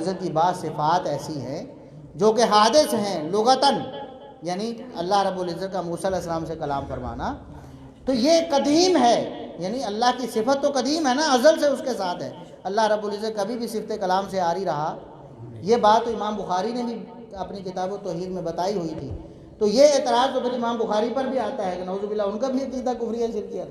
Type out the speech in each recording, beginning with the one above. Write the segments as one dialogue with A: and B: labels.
A: العزت کی بعض صفات ایسی ہیں جو کہ حادث ہیں لغتاً، یعنی اللہ رب العزت کا موسیٰ علیہ السلام سے کلام فرمانا، تو یہ قدیم ہے، یعنی اللہ کی صفت تو قدیم ہے نا، ازل سے اس کے ساتھ ہے۔ اللہ رب العزت کبھی بھی صفت کلام سے آری رہا، یہ بات تو امام بخاری نے بھی اپنی کتاب التوحید میں بتائی ہوئی تھی۔ تو یہ اعتراض تو پھر امام بخاری پر بھی آتا ہے کہ نعوذ باللہ ان کا بھی عقیدہ کفریہ شرکیہ،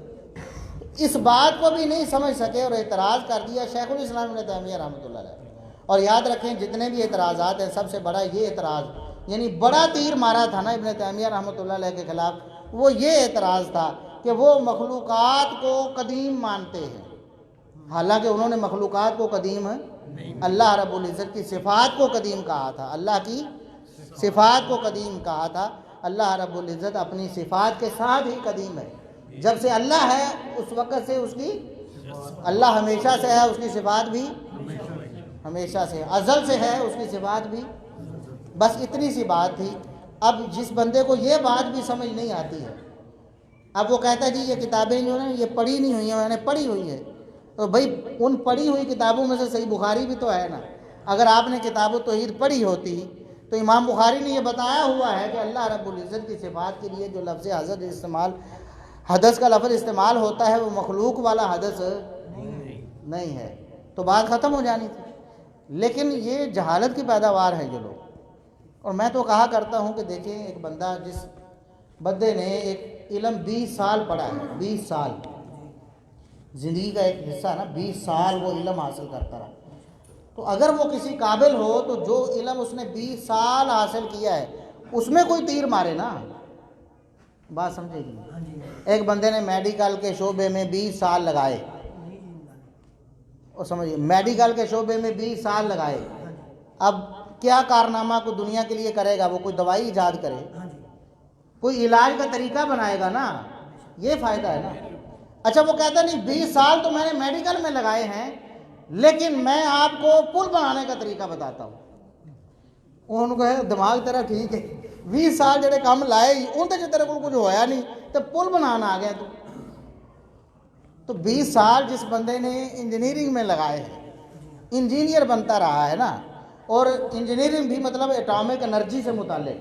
A: اس بات کو بھی نہیں سمجھ سکے اور اعتراض کر دیا شیخ الاسلام ابن تیمیہ رحمۃ اللہ علیہ۔ اور یاد رکھیں جتنے بھی اعتراضات ہیں سب سے بڑا یہ اعتراض، یعنی بڑا تیر مارا تھا نا ابن تیمیہ رحمۃ اللہ علیہ کے خلاف، وہ یہ اعتراض تھا کہ وہ مخلوقات کو قدیم مانتے ہیں، حالانکہ انہوں نے مخلوقات کو قدیم اللہ رب العزت کی صفات کو قدیم کہا تھا، اللہ کی صفات کو قدیم کہا تھا۔ اللہ رب العزت اپنی صفات کے ساتھ ہی قدیم ہے، جب سے اللہ ہے اس وقت سے اس کی، اللہ ہمیشہ سے ہے اس کی صفات بھی ہمیشہ سے، ازل سے ہے اس کی صفات بھی، بس اتنی سی بات تھی۔ اب جس بندے کو یہ بات بھی سمجھ نہیں آتی ہے، اب وہ کہتا ہے جی یہ کتابیں جو ہیں یہ پڑھی نہیں ہوئی ہیں، میں نے پڑھی ہوئی ہے، تو بھائی ان پڑھی ہوئی کتابوں میں سے صحیح بخاری بھی تو ہے نا۔ اگر آپ نے کتاب التوحید پڑھی ہوتی تو امام بخاری نے یہ بتایا ہوا ہے کہ اللہ رب العزت کی صفات کے لیے جو لفظ حدث کا لفظ استعمال ہوتا ہے وہ مخلوق والا حدث نہیں ہے، تو بات ختم ہو جانی تھی۔ لیکن یہ جہالت کی پیداوار ہے جو لوگ، اور میں تو کہا کرتا ہوں کہ دیکھیں ایک بندہ، جس بندے نے ایک علم 20 سال پڑھا ہے، 20 سال زندگی کا ایک حصہ نا، 20 سال وہ علم حاصل کرتا رہا، تو اگر وہ کسی قابل ہو تو جو علم اس نے 20 سال حاصل کیا ہے اس میں کوئی تیر مارے نا، بات سمجھے گی؟ ایک بندے نے میڈیکل کے شعبے میں 20 سال لگائے، اور سمجھیے میڈیکل کے شعبے میں 20 سال لگائے، اب کیا کارنامہ کو دنیا کے لیے کرے گا؟ وہ کوئی دوائی ایجاد کرے، کوئی علاج کا طریقہ بنائے گا نا، یہ فائدہ ہے نا۔ اچھا وہ کہتا نہیں 20 سال تو میں نے میڈیکل میں لگائے ہیں لیکن میں آپ کو پل بنانے کا طریقہ بتاتا ہوں، ان کو ہے دماغ تیرا ٹھیک ہے، 20 سال جڑے کام لائے ان تے تیرے کو کچھ ہویا نہیں تو پل بنانا آ گیا تو 20 سال جس بندے نے انجینئرنگ میں لگائے ہیں، انجینئر بنتا رہا ہے نا، اور انجینئرنگ بھی مطلب ایٹامک انرجی سے متعلق،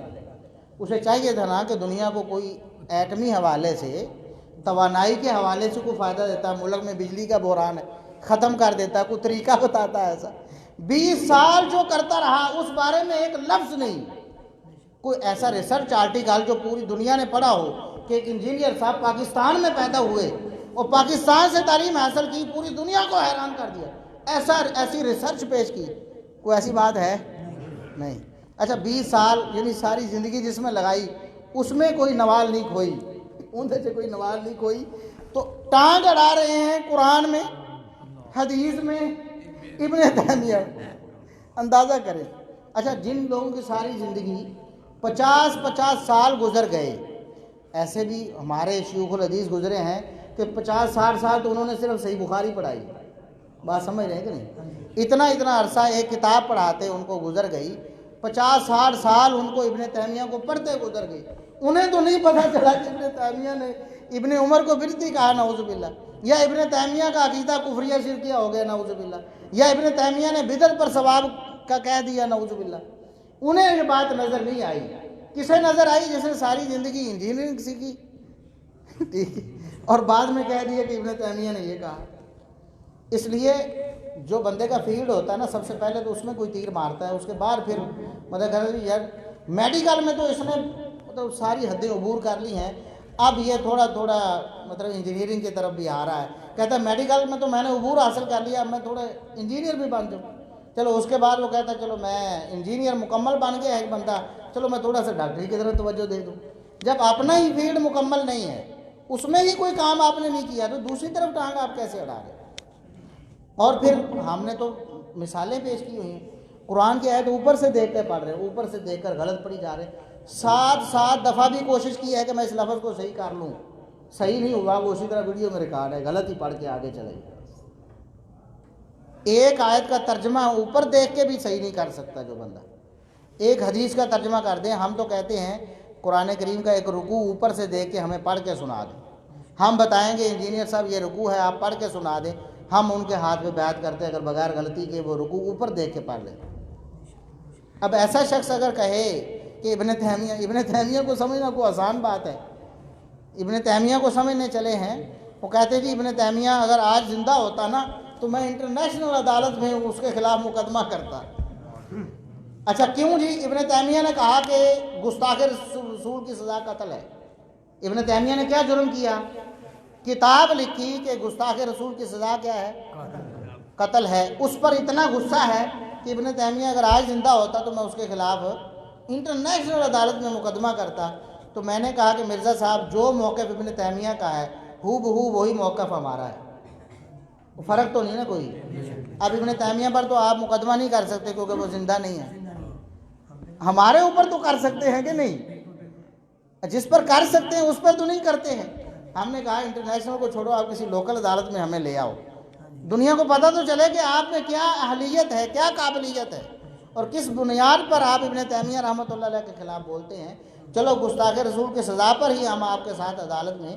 A: اسے چاہیے تھا نا کہ دنیا کو کوئی ایٹمی حوالے سے، توانائی کے حوالے سے کوئی فائدہ دیتا، ملک میں بجلی کا بحران ہے ختم کر دیتا، کوئی طریقہ بتاتا ہے ایسا۔ 20 سال جو کرتا رہا اس بارے میں ایک لفظ نہیں، کوئی ایسا ریسرچ آرٹیکل جو پوری دنیا نے پڑھا ہو کہ ایک انجینئر صاحب پاکستان میں پیدا ہوئے اور پاکستان سے تعلیم حاصل کی، پوری دنیا کو حیران کر دیا، ایسی ریسرچ پیش کی، کوئی ایسی بات ہے نہیں۔ اچھا 20 سال یعنی ساری زندگی جس میں لگائی اس میں کوئی نوال نہیں کھوئی، ان سے کوئی نوال نہیں کھوئی، تو ٹانگ اڑا رہے ہیں قرآن میں، حدیث میں، ابن تیمیہ، اندازہ کریں۔ اچھا جن لوگوں کی ساری زندگی 50 سال گزر گئے، ایسے بھی ہمارے شیوخ الحدیث گزرے ہیں کہ 50 سال تو انہوں نے صرف صحیح بخاری پڑھائی، بات سمجھ رہے ہیں کہ نہیں؟ اتنا عرصہ ایک کتاب پڑھاتے ان کو گزر گئی، 50 سال ان کو ابن تیمیہ کو پڑھتے گزر گئی، انہیں تو نہیں پتہ چلا کہ ابن تیمیہ نے ابن عمر کو بدعتی کہا نعوذ باللہ، یا ابن تیمیہ کا عقیدہ کفریہ شرکیہ ہو گیا نعوذ باللہ، یا ابن تیمیہ نے بدعت پر ثواب کا کہہ دیا نعوذ باللہ، انہیں یہ بات نظر نہیں آئی۔ کسے نظر آئی؟ جس نے ساری زندگی انجینئرنگ سیکھی اور بعد میں کہہ دیا کہ ابن تیمیہ نے یہ کہا۔ اس لیے جو بندے کا فیلڈ ہوتا ہے نا، سب سے پہلے تو اس میں کوئی تیر مارتا ہے، اس کے بعد پھر مطلب یار میڈیکل میں تو اس نے مطلب ساری حدیں عبور کر لی ہیں، اب یہ تھوڑا مطلب انجینئرنگ کی طرف بھی آ رہا ہے، کہتا ہے میڈیکل میں تو میں نے عبور حاصل کر لیا، اب میں تھوڑا انجینئر بھی بن جاؤں۔ چلو اس کے بعد وہ کہتا ہے چلو میں انجینئر مکمل بن گیا ایک بندہ، چلو میں تھوڑا سا ڈاکٹری کی طرف توجہ دے دوں۔ جب اپنا ہی فیلڈ مکمل نہیں ہے، اس میں ہی کوئی کام آپ نے نہیں کیا، تو دوسری طرف ٹانگ آپ کیسے اڑا رہے ہیں؟ اور پھر ہم نے تو مثالیں پیش کی ہوئی ہیں، قرآن کی آیت اوپر سے دیکھ کر پڑھ رہے ہیں، اوپر سے دیکھ کر غلط پڑھی جا رہے ہیں، 7 دفعہ بھی کوشش کی ہے کہ میں اس لفظ کو صحیح کر لوں، صحیح نہیں ہوا، وہ اسی طرح ویڈیو میں ریکارڈ ہے، غلط ہی پڑھ کے آگے چلے گئے۔ ایک آیت کا ترجمہ اوپر دیکھ کے بھی صحیح نہیں کر سکتا جو بندہ، ایک حدیث کا ترجمہ کر دیں، ہم تو کہتے ہیں قرآن کریم کا ایک رکوع اوپر سے دیکھ کے ہمیں پڑھ کے سنا دیں، ہم بتائیں گے انجینئر صاحب یہ رکوع ہے آپ پڑھ کے سنا دیں، ہم ان کے ہاتھ پہ بیعت کرتے ہیں اگر بغیر غلطی کے وہ رکوع اوپر دیکھ کے پڑھ لیں، اب ایسا شخص اگر کہے کہ ابن تیمیہ کو سمجھنا کوئی آسان بات ہے، ابن تیمیہ کو سمجھنے چلے ہیں، وہ کہتے جی ابن تیمیہ اگر آج زندہ ہوتا نا تو میں انٹرنیشنل عدالت میں اس کے خلاف مقدمہ کرتا۔ اچھا کیوں جی؟ ابن تیمیہ نے کہا کہ گستاخ رسول کی سزا قتل ہے۔ ابن تیمیہ نے کیا جرم کیا؟ کتاب لکھی کہ گستاخ رسول کی سزا کیا ہے؟ قتل ہے۔ اس پر اتنا غصہ ہے کہ ابن تیمیہ اگر آج زندہ ہوتا تو میں اس کے خلاف انٹرنیشنل عدالت میں مقدمہ کرتا۔ تو میں نے کہا کہ مرزا صاحب جو موقف ابن تیمیہ کا ہے ہو بہو وہی موقف ہمارا ہے، فرق تو نہیں نا کوئی۔ اب ابن تیمیہ پر تو آپ مقدمہ نہیں کر سکتے کیونکہ وہ زندہ نہیں ہے، ہمارے اوپر تو کر سکتے ہیں کہ نہیں؟ جس پر کر سکتے ہیں اس پر تو نہیں کرتے ہیں۔ ہم نے کہا انٹرنیشنل کو چھوڑو، آپ کسی لوکل عدالت میں ہمیں لے آؤ، دنیا کو پتہ تو چلے کہ آپ میں کیا اہلیت ہے، کیا قابلیت ہے، اور کس بنیاد پر آپ ابن تیمیہ رحمۃ اللہ علیہ کے خلاف بولتے ہیں۔ چلو گستاخ رسول کی سزا پر ہی ہم آپ کے ساتھ عدالت میں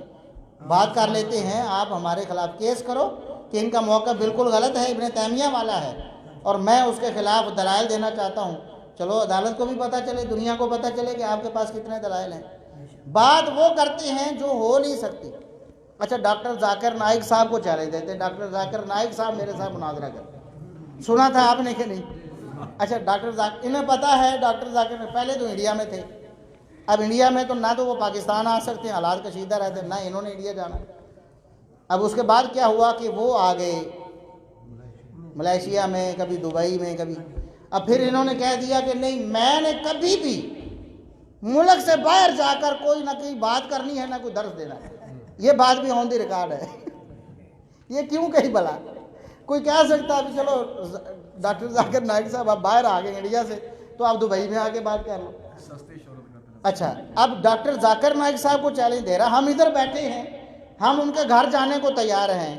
A: بات کر لیتے ہیں، آپ ہمارے خلاف کیس کرو کہ ان کا موقع بالکل غلط ہے، ابن تیمیہ والا ہے، اور میں اس کے خلاف دلائل دینا چاہتا ہوں۔ چلو عدالت کو بھی پتہ چلے، دنیا کو پتہ چلے کہ آپ کے پاس کتنے دلائل ہیں۔ بات وہ کرتے ہیں جو ہو نہیں سکتی۔ اچھا ڈاکٹر ذاکر نائک صاحب کو چیلنج دیتے، ڈاکٹر ذاکر نائک صاحب میرے ساتھ مناظرہ کرتے، سنا تھا آپ نے کہ نہیں؟ اچھا ڈاکٹر ذاکر، انہیں پتہ ہے ڈاکٹر ذاکر نے پہلے تو انڈیا میں تھے، اب انڈیا میں تو نہ تو وہ پاکستان آ سکتے ہیں، حالات کشیدہ رہتے ہیں، نہ انہوں نے انڈیا جانا۔ اب اس کے بعد کیا ہوا کہ وہ آ گئے ملیشیا میں، کبھی دبئی میں، کبھی، اب پھر انہوں نے کہہ دیا کہ نہیں میں نے کبھی بھی ملک سے باہر جا کر کوئی نہ کوئی بات کرنی ہے، نہ کوئی درس دینا ہے۔ یہ بات بھی آن دی ریکارڈ ہے۔ یہ کیوں کہیں بھلا؟ کوئی کہہ سکتا ہے چلو ڈاکٹر ذاکر نائک صاحب آپ باہر آ گئے انڈیا سے تو آپ دبئی میں آ کے بات کر لو۔ اچھا اب ڈاکٹر ذاکر نائک صاحب کو چیلنج دے رہا، ہم ادھر بیٹھے ہیں، ہم ان کے گھر جانے کو تیار ہیں،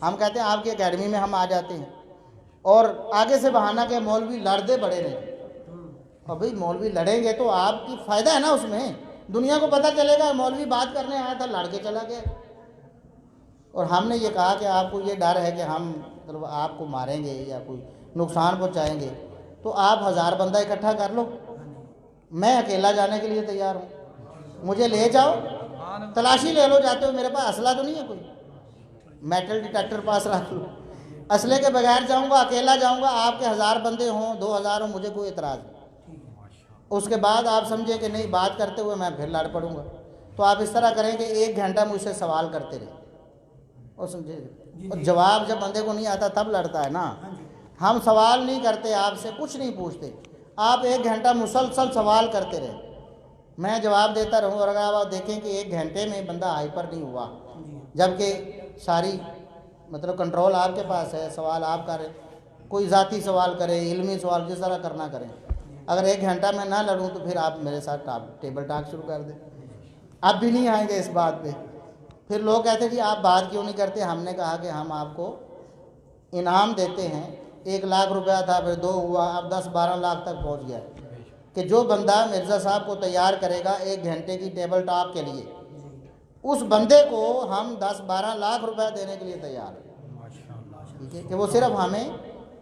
A: ہم کہتے ہیں آپ کی اکیڈمی میں ہم آ جاتے ہیں، اور آگے سے بہانہ کہ مولوی لڑتے بڑے رہے۔ اور بھئی مولوی لڑیں گے تو آپ کی فائدہ ہے نا اس میں، دنیا کو پتہ چلے گا مولوی بات کرنے آیا تھا لڑ کے چلا گیا۔ اور ہم نے یہ کہا کہ آپ کو یہ ڈر ہے کہ ہم مطلب آپ کو ماریں گے یا کوئی نقصان پہنچائیں گے، تو آپ 1000 بندہ اکٹھا کر لو، میں اکیلا جانے کے لیے تیار ہوں، مجھے لے جاؤ، تلاشی لے لو جاتے ہو، میرے پاس اسلحہ تو نہیں ہے کوئی، میٹل ڈیٹیکٹر پاس رکھ لو، اسلحے کے بغیر جاؤں گا، اکیلا جاؤں گا، آپ کے 1000 بندے ہوں 2000 ہوں، مجھے کوئی اعتراض نہیں۔ اس کے بعد آپ سمجھے کہ نہیں بات کرتے ہوئے میں پھر لڑ پڑوں گا، تو آپ اس طرح کریں کہ 1 گھنٹہ مجھ سے سوال کرتے رہے، اور سمجھے، اور جواب جب بندے کو نہیں آتا تب لڑتا ہے نا۔ ہم سوال نہیں کرتے، آپ سے کچھ نہیں پوچھتے، آپ 1 گھنٹہ مسلسل سوال کرتے رہے، میں جواب دیتا رہوں، اور اگر آپ دیکھیں کہ 1 گھنٹے میں بندہ ہائپر نہیں ہوا، جبکہ ساری مطلب کنٹرول آپ کے پاس ہے، سوال آپ کریں، کوئی ذاتی سوال کرے، علمی سوال جس طرح کرنا کریں، اگر 1 گھنٹہ میں نہ لڑوں تو پھر آپ میرے ساتھ ٹیبل ٹاک شروع کر دیں، آپ بھی نہیں آئیں گے اس بات پہ۔ پھر لوگ کہتے ہیں جی آپ بات کیوں نہیں کرتے؟ ہم نے کہا کہ ہم آپ کو انعام دیتے ہیں، 1 لاکھ روپیہ تھا، پھر 2 ہوا، اب 10-12 لاکھ تک پہنچ گیا کہ جو بندہ مرزا صاحب کو تیار کرے گا 1 گھنٹے کی ٹیبل ٹاک کے لیے، اس بندے کو ہم 10-12 لاکھ روپیہ دینے کے لیے تیار ہیں، ٹھیک ہے، کہ وہ صرف ہمیں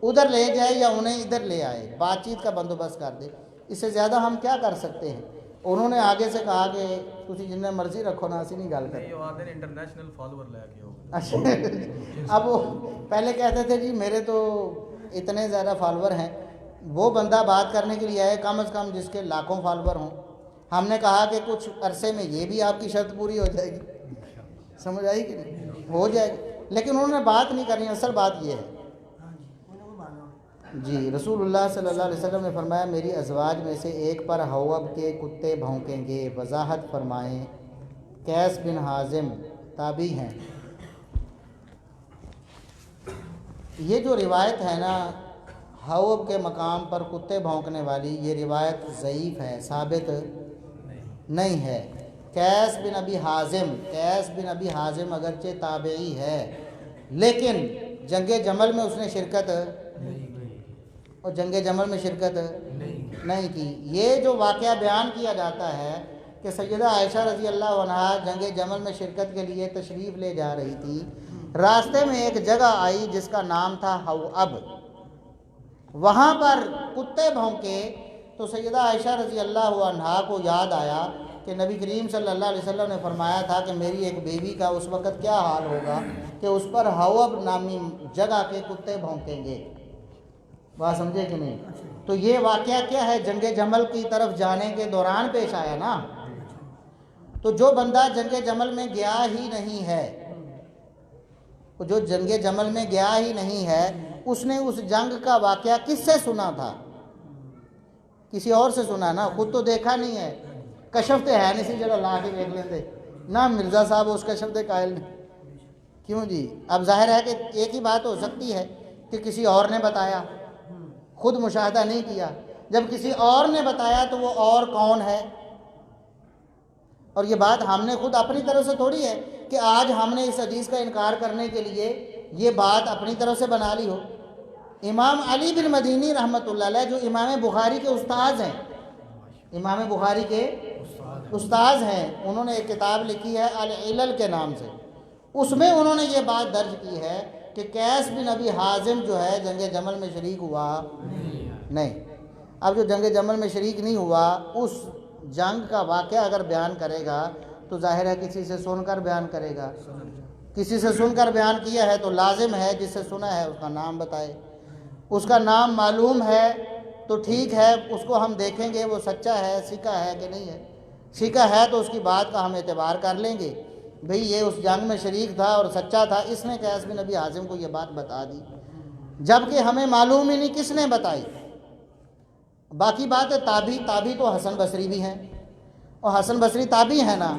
A: ادھر لے جائے یا انہیں ادھر لے آئے، بات چیت کا بندوبست کر دے، اس سے زیادہ ہم کیا کر سکتے ہیں؟ انہوں نے آگے سے کہا کہ تسی جنہیں مرضی رکھو نا، اسی نہیں گل کریں۔
B: انٹرنیشنل فالوور لے کے ہو۔
A: اچھا اب وہ پہلے کہتے تھے جی میرے تو اتنے زیادہ فالوور ہیں، وہ بندہ بات کرنے کے لیے آئے کم از کم جس کے لاکھوں فالوور ہوں۔ ہم نے کہا کہ کچھ عرصے میں یہ بھی آپ کی شرط پوری ہو جائے گی، سمجھ آئی کہ نہیں؟ ہو جائے گی، لیکن انہوں نے بات نہیں کرنی، اصل بات یہ ہے۔ جی رسول اللہ صلی اللہ علیہ وسلم نے فرمایا میری ازواج میں سے ایک پر حوب کے کتے بھونکیں گے، وضاحت فرمائیں۔ قیس بن حازم تابعی ہیں۔ یہ جو روایت ہے نا حوب کے مقام پر کتے بھونکنے والی، یہ روایت ضعیف ہے، ثابت نہیں ہے۔ قیس بن ابی حازم اگرچہ تابعی ہے لیکن جنگ جمل میں اس نے شرکت اور جنگ جمل میں شرکت نہیں کی۔ یہ جو واقعہ بیان کیا جاتا ہے کہ سیدہ عائشہ رضی اللہ عنہا جنگ جمل میں شرکت کے لیے تشریف لے جا رہی تھی، راستے میں ایک جگہ آئی جس کا نام تھا حواب، وہاں پر کتے بھونکے تو سیدہ عائشہ رضی اللہ عنہا کو یاد آیا کہ نبی کریم صلی اللہ علیہ وسلم نے فرمایا تھا کہ میری ایک بیوی کا اس وقت کیا حال ہوگا کہ اس پر حوب نامی جگہ کے کتے بھونکیں گے. بات سمجھے کہ نہیں؟ تو یہ واقعہ کیا ہے؟ جنگ جمل کی طرف جانے کے دوران پیش آیا نا. تو جو بندہ جنگ جمل میں گیا ہی نہیں ہے، جو جنگ جمل میں گیا ہی نہیں ہے، اس نے اس جنگ کا واقعہ کس سے سنا تھا؟ کسی اور سے سنا نا، خود تو دیکھا نہیں ہے. کشف تے ہے نہیں سی جڑا لا کے دیکھ لیندے نا. مرزا صاحب اس کشف دے قائل نہیں. کیوں جی؟ اب ظاہر ہے کہ ایک ہی بات ہو سکتی ہے کہ کسی اور نے بتایا، خود مشاہدہ نہیں کیا. جب کسی اور نے بتایا تو وہ اور کون ہے؟ اور یہ بات ہم نے خود اپنی طرف سے تھوڑی ہے کہ آج ہم نے اس حدیث کا انکار کرنے کے لیے یہ بات اپنی طرف سے بنا لی ہو. امام علی بن مدینی رحمۃ اللہ علیہ جو امام بخاری کے استاذ ہیں، امام بخاری کے استاذ ہیں، انہوں نے ایک کتاب لکھی ہے العلل کے نام سے. اس میں انہوں نے یہ بات درج کی ہے کہ قیس بن ابی حازم جو ہے جنگ جمل میں شریک ہوا نہیں. اب جو جنگ جمل میں شریک نہیں ہوا، اس جنگ کا واقعہ اگر بیان کرے گا تو ظاہر ہے کسی سے سن کر بیان کرے گا. کسی سے سن کر بیان کیا ہے تو لازم ہے جس سے سنا ہے اس کا نام بتائے. اس کا نام معلوم ہے تو ٹھیک ہے، اس کو ہم دیکھیں گے وہ سچا ہے، سکہ ہے کہ نہیں ہے. سکہ ہے تو اس کی بات کا ہم اعتبار کر لیں گے، بھئی یہ اس جنگ میں شریک تھا اور سچا تھا، اس نے قیس بن ابی حازم کو یہ بات بتا دی، جبکہ ہمیں معلوم ہی نہیں کس نے بتائی. باقی بات ہے تابعی تو حسن بصری بھی ہیں، اور حسن بصری تابعی ہیں نا.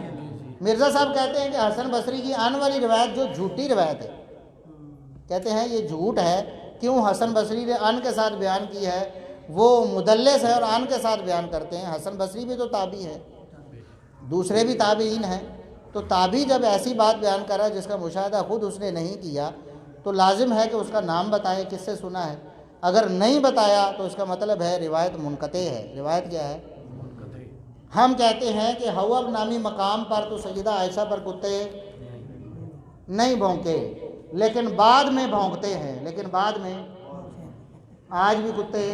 A: مرزا صاحب کہتے ہیں کہ حسن بصری کی آن والی روایت جو جھوٹی روایت ہے، کہتے ہیں یہ جھوٹ ہے. کیوں؟ حسن بصری نے ان کے ساتھ بیان کی ہے، وہ مدلس ہے اور ان کے ساتھ بیان کرتے ہیں. حسن بصری بھی تو تابعی ہے، دوسرے بھی تابعین ہیں. تو تابعی جب ایسی بات بیان کر رہا ہے جس کا مشاہدہ خود اس نے نہیں کیا تو لازم ہے کہ اس کا نام بتائے کس سے سنا ہے. اگر نہیں بتایا تو اس کا مطلب ہے روایت منقطع ہے. روایت کیا ہے؟ ہم کہتے ہیں کہ حوب نامی مقام پر تو سیدہ عائشہ پر کتے نہیں بھونکے، لیکن بعد میں بھونکتے ہیں. لیکن بعد میں آج بھی کتے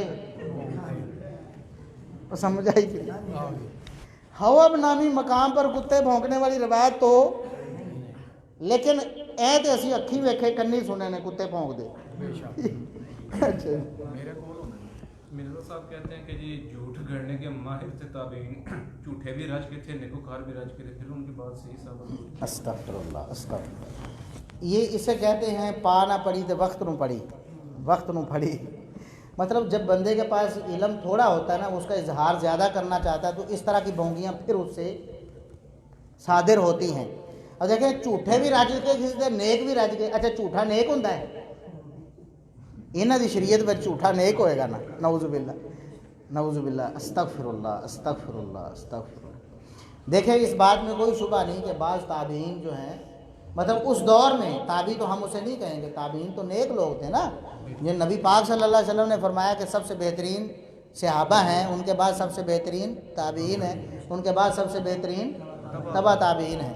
A: سمجھ آئی کہ حوب نامی مقام پر کتے بھونکنے والی روایت تو، لیکن اے تے اسی اکھی ویکھے کنی سنے نے کتے بھونک دے. اچھا
B: میرے کو مرزا صاحب کہتے ہیں کہ جی جھوٹ گھڑنے کے ماہر تھے تابعین، جھوٹے بھی رج کے تھے، نیکوکار بھی رج کے تھے، پھر ان کی بات صحیح ثابت ہوئی.
A: استغفر اللہ استغفر اللہ. یہ اسے کہتے ہیں پا نہ پڑی تو وقت نو پڑی، وقت نو پڑی. مطلب جب بندے کے پاس علم تھوڑا ہوتا ہے نا، اس کا اظہار زیادہ کرنا چاہتا ہے تو اس طرح کی بونگیاں پھر اس سے صادر ہوتی ہیں. اور دیکھیں جھوٹے بھی رج کے کسی سے نیک بھی رج کے. اچھا جھوٹا نیک ہوتا ہے؟ انہاں دی شریعت میں جھوٹا نیک ہوئے گا نا؟ نعوذ باللہ نعوذ باللہ. استغفر اللہ استغفر اللہ استغفر اللہ. دیکھیں اس بات میں کوئی شبہ نہیں کہ بعض تابعین جو ہیں، مطلب اس دور میں تابعی تو ہم اسے نہیں کہیں گے، تابعین تو نیک لوگ تھے نا. یہ نبی پاک صلی اللہ علیہ وسلم نے فرمایا کہ سب سے بہترین صحابہ ہیں، ان کے بعد سب سے بہترین تابعین ہیں، ان کے بعد سب سے بہترین تبع تابعین ہیں.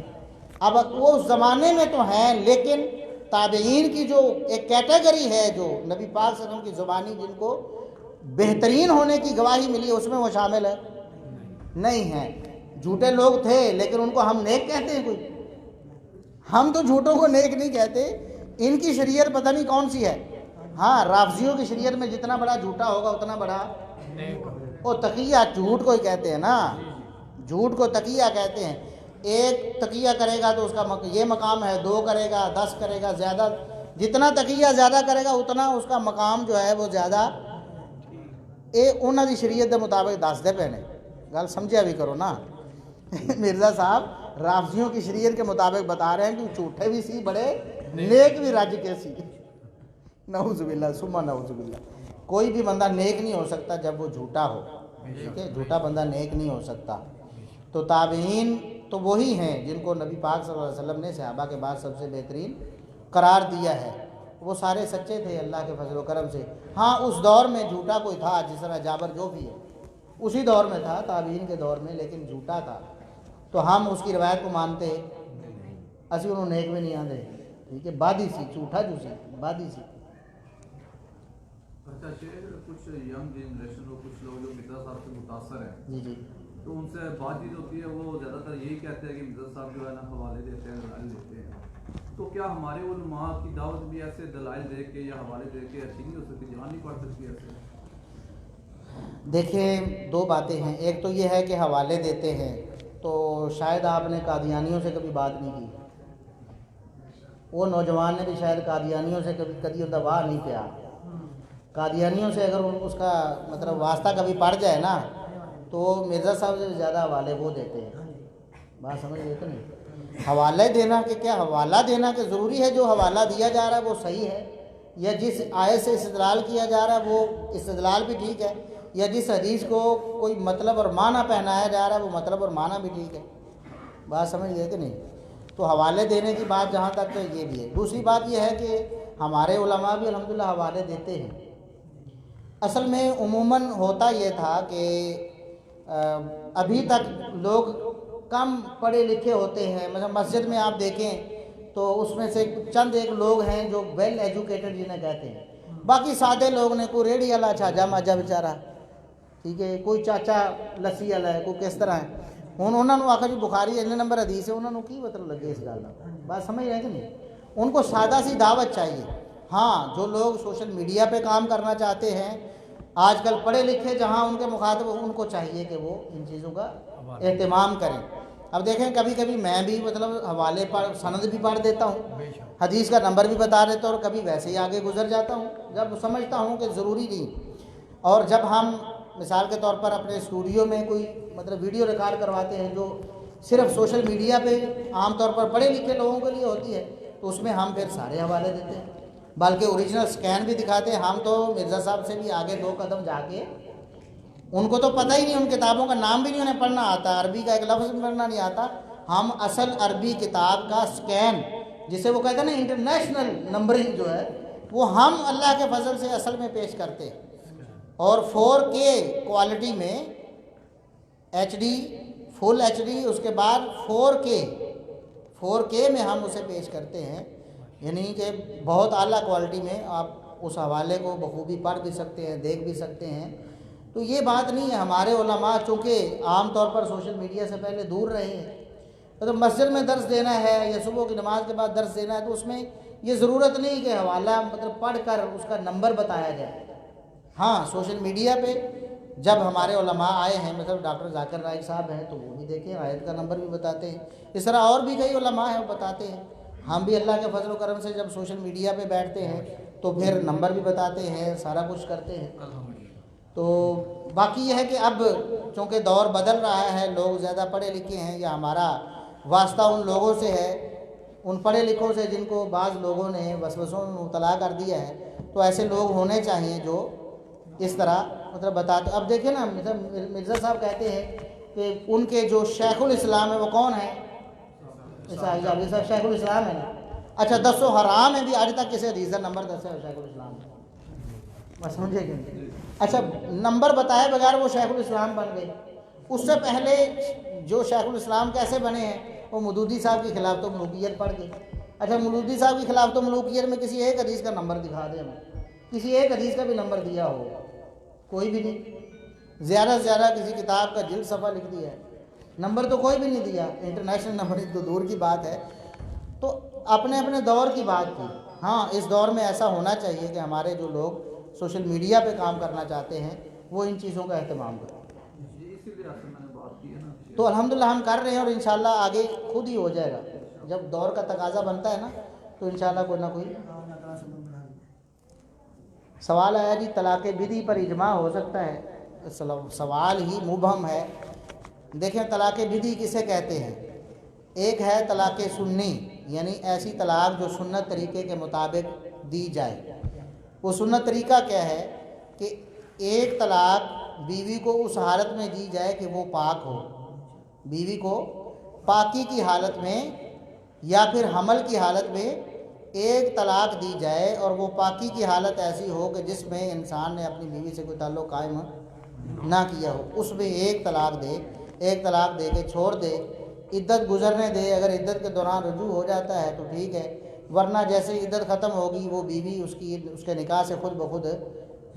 A: اب وہ اس زمانے میں تو ہیں، لیکن تابعین کی جو ایک کیٹیگری ہے جو نبی پاک صلی اللہ علیہ وسلم کی زبانی جن کو بہترین ہونے کی گواہی ملی، اس میں وہ شامل ہے نہیں ہیں. جھوٹے لوگ تھے لیکن ان کو ہم نیک کہتے ہیں؟ کوئی ہم تو جھوٹوں کو نیک نہیں کہتے. ان کی شریعت پتہ نہیں کون سی ہے. ہاں رافضیوں کی شریعت میں جتنا بڑا جھوٹا ہوگا اتنا بڑا وہ تقیہ. جھوٹ کو ہی کہتے ہیں نا، جھوٹ کو تقیہ کہتے ہیں. ایک تقیہ کرے گا تو اس کا یہ مقام ہے، 2 کرے گا 10 کرے گا، زیادہ جتنا تقیہ زیادہ کرے گا اتنا اس کا مقام جو ہے وہ زیادہ. انہوں دی شریعت کے مطابق دس دے پے نے، گل سمجھا بھی کرو نا. مرزا صاحب رافضیوں کی شریعت کے مطابق بتا رہے ہیں کہ جھوٹے بھی سی بڑے، نیک بھی رج کے سی. نعوذ باللہ ثم نعوذ باللہ. کوئی بھی بندہ نیک نہیں ہو سکتا جب وہ جھوٹا ہو. ٹھیک ہے، جھوٹا بندہ نیک نہیں ہو سکتا. تو تابعین تو وہی ہیں جن کو نبی پاک صلی اللہ علیہ وسلم نے صحابہ کے بعد سب سے بہترین قرار دیا ہے. وہ سارے سچے تھے اللہ کے فضل و کرم سے. ہاں اس دور میں جھوٹا کوئی تھا، جس طرح جابر جو بھی ہے اسی دور میں تھا، تابعین کے دور میں، لیکن جھوٹا تھا تو ہم اس کی روایت کو مانتے. اسی انہوں نیک بھی نہیں آتے. ٹھیک ہے، بادی سی، جھوٹا جو سی بادی سی.
C: اچھا شیخ، کچھ ینگ جنریشن کو کچھ لوگ جو مرزا صاحب سے متاثر ہیں
A: جی جی
C: تو ان سے بات چیت ہوتی ہے، وہ زیادہ تر یہی کہتے ہیں کہ مرزا صاحب جو ہے نا حوالے دیتے ہیں، دلائل دیتے ہیں، تو کیا ہمارے علماء کی دعوت بھی ایسے دلائل دے کے یا حوالے دے کے اچھی نہیں ہو سکتی، جہاں نہیں پڑھ سکتی ایسے؟
A: دیکھیں دو باتیں ہیں، ایک تو یہ ہے کہ حوالے دیتے ہیں، تو شاید آپ نے قادیانیوں سے کبھی بات نہیں کی، وہ نوجوان نے بھی شاید قادیانیوں سے کبھی دبا نہیں کیا، قادیانیوں سے اگر اس کا مطلب واسطہ کبھی پڑ جائے نا تو مرزا صاحب سے زیادہ حوالے وہ دیتے ہیں، بات سمجھ گئے کہ نہیں؟ حوالے دینا کہ کیا حوالہ دینا کہ ضروری ہے جو حوالہ دیا جا رہا ہے وہ صحیح ہے، یا جس آیت سے استدلال کیا جا رہا ہے وہ استدلال بھی ٹھیک ہے، یا جس حدیث کو کوئی مطلب اور معنی پہنایا جا رہا ہے وہ مطلب اور معنی بھی ٹھیک ہے، بات سمجھ گئے کہ نہیں؟ تو حوالے دینے کی بات جہاں تک تو یہ بھی ہے۔ دوسری بات یہ ہے کہ ہمارے علماء بھی الحمدللہ حوالے دیتے ہیں۔ اصل میں عموماً ہوتا یہ تھا کہ ابھی تک لوگ کم پڑھے لکھے ہوتے ہیں، مثلا مسجد میں آپ دیکھیں تو اس میں سے چند ایک لوگ ہیں جو ویل ایجوکیٹڈ جنہیں کہتے ہیں، باقی سادے لوگ نے کوئی ریڑھی والا چھاجا ماجا بیچارہ، ٹھیک ہے، کوئی چاچا لسی والا ہے، کوئی کس طرح ہے، ہوں انہوں نے آخر جی بخاری اتنے نمبر حدیث ہے، انہوں نے کی مطلب لگے اس گل کا، بات سمجھ رہے کہ نہیں؟ ان کو سادہ سی دعوت چاہیے۔ ہاں جو لوگ سوشل میڈیا پہ کام کرنا چاہتے ہیں آج کل پڑھے لکھے جہاں ان کے مخاطب ان کو چاہیے کہ وہ ان چیزوں کا اہتمام کریں۔ اب دیکھیں کبھی کبھی میں بھی مطلب حوالے سند بھی پڑھ دیتا ہوں، حدیث کا نمبر بھی بتا دیتا ہوں، اور کبھی ویسے ہی آگے گزر جاتا ہوں جب سمجھتا ہوں کہ ضروری نہیں۔ اور جب ہم مثال کے طور پر اپنے اسٹوڈیو میں کوئی مطلب ویڈیو ریکارڈ کرواتے ہیں جو صرف سوشل میڈیا پہ عام طور پر پڑھے لکھے لوگوں کے لیے ہوتی ہے تو اس میں ہم پھر سارے حوالے دیتے ہیں، بلکہ اوریجنل سکین بھی دکھاتے ہیں۔ ہم تو مرزا صاحب سے بھی آگے 2 قدم جا کے، ان کو تو پتہ ہی نہیں، ان کتابوں کا نام بھی نہیں انہیں پڑھنا آتا، عربی کا ایک لفظ بھی پڑھنا نہیں آتا، ہم اصل عربی کتاب کا سکین جسے وہ کہتے ہیں نا انٹرنیشنل نمبرنگ جو ہے وہ ہم اللہ کے فضل سے اصل میں پیش کرتے ہیں، اور 4K کوالٹی میں HD فل HD اس کے بعد 4K میں ہم اسے پیش کرتے ہیں، یعنی کہ بہت اعلیٰ کوالٹی میں آپ اس حوالے کو بخوبی پڑھ بھی سکتے ہیں، دیکھ بھی سکتے ہیں۔ تو یہ بات نہیں ہے، ہمارے علماء چونکہ عام طور پر سوشل میڈیا سے پہلے دور رہے ہیں، تو مسجد میں درس دینا ہے یا صبح کی نماز کے بعد درس دینا ہے تو اس میں یہ ضرورت نہیں کہ حوالہ مطلب پڑھ کر اس کا نمبر بتایا جائے۔ ہاں سوشل میڈیا پہ جب ہمارے علماء آئے ہیں، مطلب ڈاکٹر ذاکر نائک صاحب ہیں تو وہ بھی دیکھیں، آیت کا نمبر بھی بتاتے ہیں، اس طرح اور بھی کئی علماء ہیں وہ بتاتے ہیں۔ ہم بھی اللہ کے فضل و کرم سے جب سوشل میڈیا پہ بیٹھتے ہیں تو پھر نمبر بھی بتاتے ہیں، سارا کچھ کرتے ہیں۔ تو باقی یہ ہے کہ اب چونکہ دور بدل رہا ہے، لوگ زیادہ پڑھے لکھے ہیں، یا ہمارا واسطہ ان لوگوں سے ہے، ان پڑھے لکھوں سے جن کو بعض لوگوں نے وسوسوں میں مبتلا کر دیا ہے، تو ایسے لوگ ہونے چاہیے جو اس طرح مطلب بتاتے۔ اب دیکھیں نا مرزا صاحب کہتے ہیں کہ ان کے جو شیخ الاسلام ہے وہ کون ہے؟ شیخ الاسلام ہے نا، اچھا 10 حرام ہے بھی آج تک کسی حدیث کا نمبر 10 ہے شیخ الاسلام، بس سمجھے کہ نہیں؟ اچھا نمبر بتائے بغیر وہ شیخ الاسلام بن گئے۔ اس سے پہلے جو شیخ الاسلام کیسے بنے ہیں، وہ مودودی صاحب کی خلاف تو ملوکیت پڑھ گئی۔ اچھا مودودی صاحب کی خلاف تو ملوکیت میں کسی ایک حدیث کا نمبر دکھا دیں ہمیں، کسی ایک حدیث کا بھی نمبر دیا ہو، کوئی بھی نہیں، زیادہ سے زیادہ کسی کتاب کا جلد صفحہ لکھ دیا ہے، نمبر تو کوئی بھی نہیں دیا، انٹرنیشنل نمبر تو دور کی بات ہے۔ تو اپنے اپنے دور کی بات کی۔ ہاں اس دور میں ایسا ہونا چاہیے کہ ہمارے جو لوگ سوشل میڈیا پہ کام کرنا چاہتے ہیں وہ ان چیزوں کا اہتمام کریں،
C: اسی لیے آپ سے میں نے بات کی ہے نا۔
A: تو الحمدللہ ہم کر رہے ہیں، اور انشاءاللہ آگے خود ہی ہو جائے گا، جب دور کا تقاضا بنتا ہے نا تو انشاءاللہ کوئی نہ کوئی۔ سوال آیا جی طلاق بدعی پر اجماع ہو سکتا ہے؟ سوال ہی مبہم ہے۔ دیکھیں طلاق بدعی کسے کہتے ہیں؟ ایک ہے طلاق سنی، یعنی ایسی طلاق جو سنت طریقے کے مطابق دی جائے۔ وہ سنت طریقہ کیا ہے کہ ایک طلاق بیوی کو اس حالت میں دی جائے کہ وہ پاک ہو، بیوی کو پاکی کی حالت میں یا پھر حمل کی حالت میں ایک طلاق دی جائے، اور وہ پاکی کی حالت ایسی ہو کہ جس میں انسان نے اپنی بیوی سے کوئی تعلق قائم نہ کیا ہو، اس میں ایک طلاق دے کے چھوڑ دے، عدت گزرنے دے۔ اگر عدت کے دوران رجوع ہو جاتا ہے تو ٹھیک ہے، ورنہ جیسے عدت ختم ہوگی وہ بیوی اس کے نکاح سے خود بخود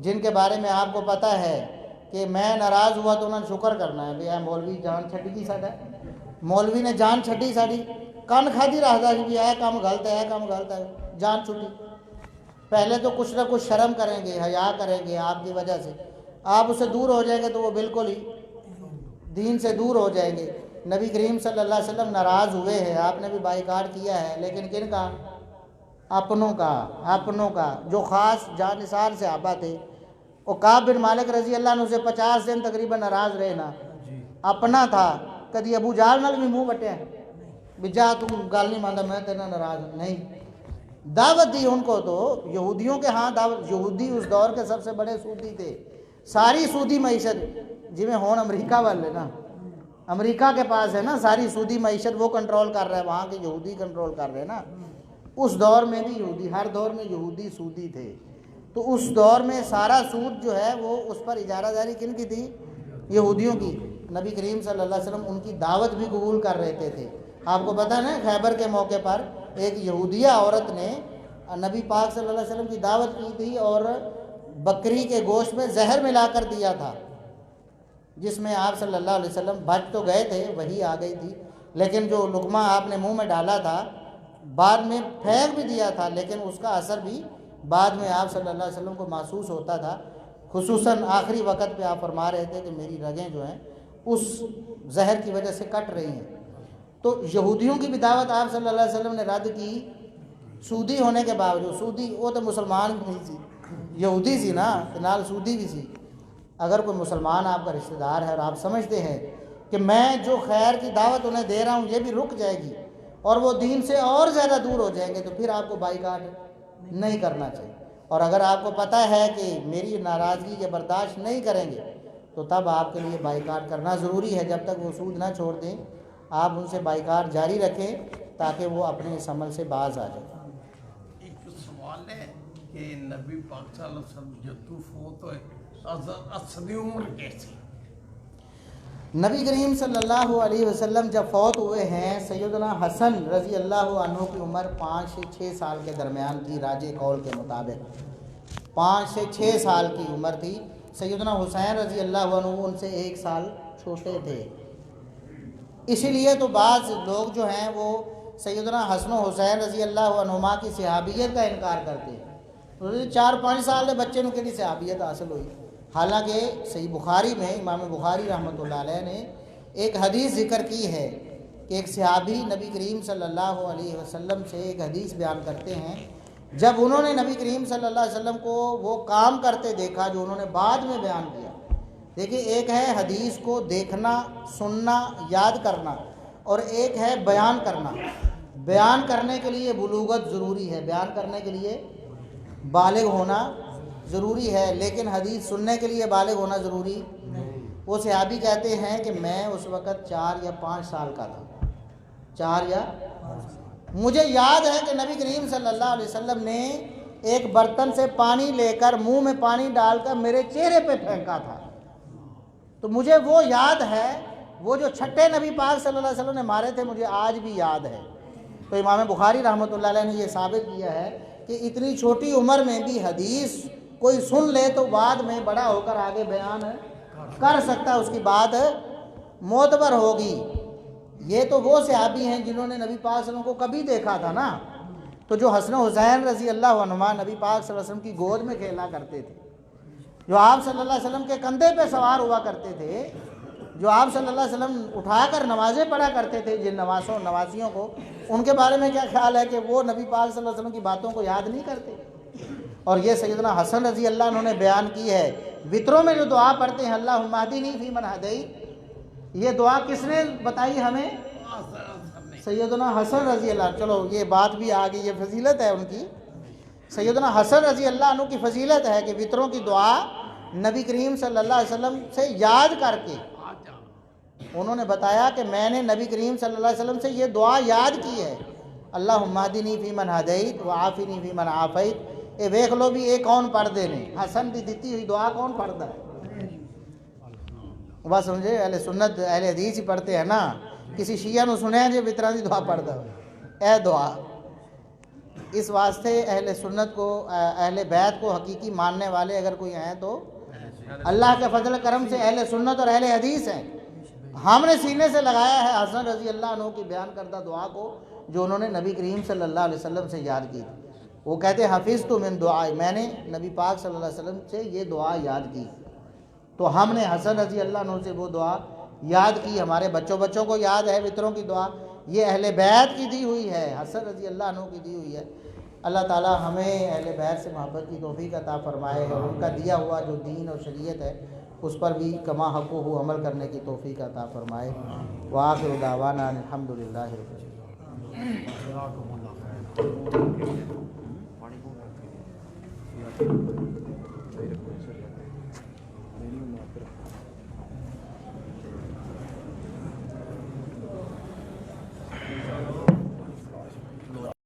A: جن کے بارے میں آپ کو پتہ ہے کہ میں ناراض ہوا تو انہوں نے شکر کرنا ہے بھی اے مولوی جان چھڈ گئی ساڈا مولوی نے جان چھڈی ساڈی کن کھادی رکھدا کہ بھی اے کام غلط ہے اے کام غلط ہے جان چھٹی پہلے تو کچھ نہ کچھ شرم کریں گے حیا کریں گے آپ کی وجہ سے آپ اس سے دور ہو جائیں گے تو وہ بالکل ہی دین سے دور ہو جائیں گے نبی کریم صلی اللہ علیہ وسلم ناراض ہوئے ہیں آپ نے بھی بائیکاٹ کیا ہے لیکن کن کا اپنوں کا جو خاص جانثار صحابہ تھے وہ کعب بن مالک رضی اللہ عنہ سے 50 دن تقریباً ناراض رہے نا اپنا تھا کدی ابو جہل نال بھی منہ وٹیا بھی جا تم گل نہیں مانتا میں تیرے ناراض نہیں دعوت دی ان کو تو یہودیوں کے ہاں دعوت یہودی اس دور کے سب سے بڑے سودی تھے ساری سودی معیشت جی میں ہون امریکہ والے نا امریکہ کے پاس ہے نا ساری سودی معیشت وہ کنٹرول کر رہا ہے وہاں کے یہودی کنٹرول کر رہے ہیں نا اس دور میں بھی یہودی ہر دور میں یہودی سودی تھے تو اس دور میں سارا سود جو ہے وہ اس پر اجارہ داری کن کی تھی یہودیوں کی نبی کریم صلی اللہ علیہ وسلم ان کی دعوت بھی قبول کر رہتے تھے آپ کو پتہ نا خیبر کے موقع پر ایک یہودیہ عورت نے نبی پاک صلی اللہ علیہ وسلم کی دعوت کی تھی اور بکری کے گوشت میں زہر ملا کر دیا تھا جس میں آپ صلی اللہ علیہ وسلم بچ تو گئے تھے وہی آ گئی تھی لیکن جو لقمہ آپ نے منہ میں ڈالا تھا بعد میں پھینک بھی دیا تھا لیکن اس کا اثر بھی بعد میں آپ صلی اللہ علیہ وسلم کو محسوس ہوتا تھا خصوصاً آخری وقت پہ آپ فرما رہے تھے کہ میری رگیں جو ہیں اس زہر کی وجہ سے کٹ رہی ہیں تو یہودیوں کی بھی دعوت آپ صلی اللہ علیہ وسلم نے رد کی سودی ہونے کے باوجود سودی وہ تو مسلمان بھی نہیں سی یہودی سی نا نال سودی بھی سی اگر کوئی مسلمان آپ کا رشتہ دار ہے اور آپ سمجھتے ہیں کہ میں جو خیر کی دعوت انہیں دے رہا ہوں یہ بھی رک جائے گی اور وہ دین سے اور زیادہ دور ہو جائیں گے تو پھر آپ کو بائیکاٹ نہیں کرنا چاہیے اور اگر آپ کو پتہ ہے کہ میری ناراضگی یہ برداشت نہیں کریں گے تو تب آپ کے لیے بائیکاٹ کرنا ضروری ہے جب تک وہ سود نہ چھوڑ دیں آپ ان سے بائیکاٹ جاری رکھیں تاکہ وہ اپنے اس عمل سے باز آ جائیں
D: ایک سوال ہے کہ نبی پاک صلی اللہ علیہ وسلم جدو فوت ہوئے اصلی عمر کیسی
A: نبی کریم صلی اللہ علیہ وسلم جب فوت ہوئے ہیں سیدنا حسن رضی اللہ عنہ کی عمر 5 سے 6 سال کے درمیان کی راجع قول کے مطابق 5 سے 6 سال کی عمر تھی سیدنا حسین رضی اللہ عنہ ان سے 1 سال چھوٹے تھے اسی لیے تو بعض لوگ جو ہیں وہ سیدنا حسن و حسین رضی اللہ عنہما کی صحابیت کا انکار کرتے ہیں 4-5 سال کے بچے کو کہڑی صحابیت حاصل ہوئی حالانکہ صحیح بخاری میں امام بخاری رحمۃ اللہ علیہ نے ایک حدیث ذکر کی ہے کہ ایک صحابی نبی کریم صلی اللہ علیہ وسلم سے ایک حدیث بیان کرتے ہیں جب انہوں نے نبی کریم صلی اللہ علیہ وسلم کو وہ کام کرتے دیکھا جو انہوں نے بعد میں بیان کیا دیکھیے ایک ہے حدیث کو دیکھنا سننا یاد کرنا اور ایک ہے بیان کرنا بیان کرنے کے لیے بلوغت ضروری ہے بیان کرنے کے لیے بالغ ہونا ضروری ہے لیکن حدیث سننے کے لیے بالغ ہونا ضروری وہ صحابی کہتے ہیں کہ میں اس وقت 4 یا 5 سال کا تھا 4 یا مجھے یاد ہے کہ نبی کریم صلی اللہ علیہ وسلم نے ایک برتن سے پانی لے کر منہ میں پانی ڈال کر میرے چہرے پہ پھینکا تھا تو مجھے وہ یاد ہے وہ جو چھٹے نبی پاک صلی اللہ علیہ وسلم نے مارے تھے مجھے آج بھی یاد ہے تو امام بخاری رحمۃ اللہ علیہ نے یہ ثابت کیا ہے کہ اتنی چھوٹی عمر میں بھی حدیث کوئی سن لے تو بعد میں بڑا ہو کر آگے بیان کر سکتا ہے اس کی بات معتبر ہوگی یہ تو وہ صحابی ہیں جنہوں نے نبی پاک صلی اللہ علیہ وسلم کو کبھی دیکھا تھا نا تو جو حسن و حسین رضی اللہ عنہما نبی پاک صلی اللہ علیہ وسلم کی گود میں کھیلا کرتے تھے جو آپ صلی اللہ علیہ وسلم کے کندھے پہ سوار ہوا کرتے تھے جو آپ صلی اللہ علیہ وسلم اٹھا کر نمازیں پڑھا کرتے تھے جن نوازیوں کو ان کے بارے میں کیا خیال ہے کہ وہ نبی پاک صلی اللہ علیہ وسلم کی باتوں کو یاد نہیں کرتے اور یہ سیدنا حسن رضی اللہ عنہ نے بیان کی ہے وطروں میں جو دعا پڑھتے ہیں اللہم اہدنی فیمن ہدیت یہ دعا کس نے بتائی ہمیں سیدنا حسن رضی اللہ عنہ چلو یہ بات بھی آ گئی یہ فضیلت ہے ان کی سیدنا حسن رضی اللہ عنہ کی فضیلت ہے کہ وطروں کی دعا نبی کریم صلی اللہ علیہ وسلم سے یاد کر کے انہوں نے بتایا کہ میں نے نبی کریم صلی اللہ علیہ وسلم سے یہ دعا یاد کی ہے اللہم اہدنی فیمن ہدیت وعافنی فیمن عافیت اے ویکھ لو بھی یہ کون پڑھتے نے حسن کی دیتی ہوئی دعا کون پڑھتا ہے بس سمجھے اہل سنت اہل حدیث ہی پڑھتے ہیں نا کسی شیعہ نو سنیا جی وطراں دی دعا پڑھتا اے دعا اس واسطے اہل سنت کو اہل بیت کو حقیقی ماننے والے اگر کوئی ہیں تو اللہ کے فضل و کرم سے اہل سنت اور اہل حدیث ہیں. ہم نے سینے سے لگایا ہے حسن رضی اللہ عنہ کی بیان کردہ دعا کو جو انہوں نے نبی کریم صلی اللہ علیہ وسلم سے یاد کی. وہ کہتے ہیں حفظت من دعائے، میں نے نبی پاک صلی اللہ علیہ وسلم سے یہ دعا یاد کی. تو ہم نے حسن رضی اللہ عنہ سے وہ دعا یاد کی. ہمارے بچوں کو یاد ہے وطروں کی دعا، یہ اہل بیت کی دی ہوئی ہے، حسن رضی اللہ عنہ کی دی ہوئی ہے. اللہ تعالی ہمیں اہل بیت سے محبت کی توفیق عطا فرمائے اور ان کا دیا ہوا جو دین اور شریعت ہے اس پر بھی کما حق ہو عمل کرنے کی توفیق عطا فرمائے. وآخر دعوانا الحمدللہ رب العالمین.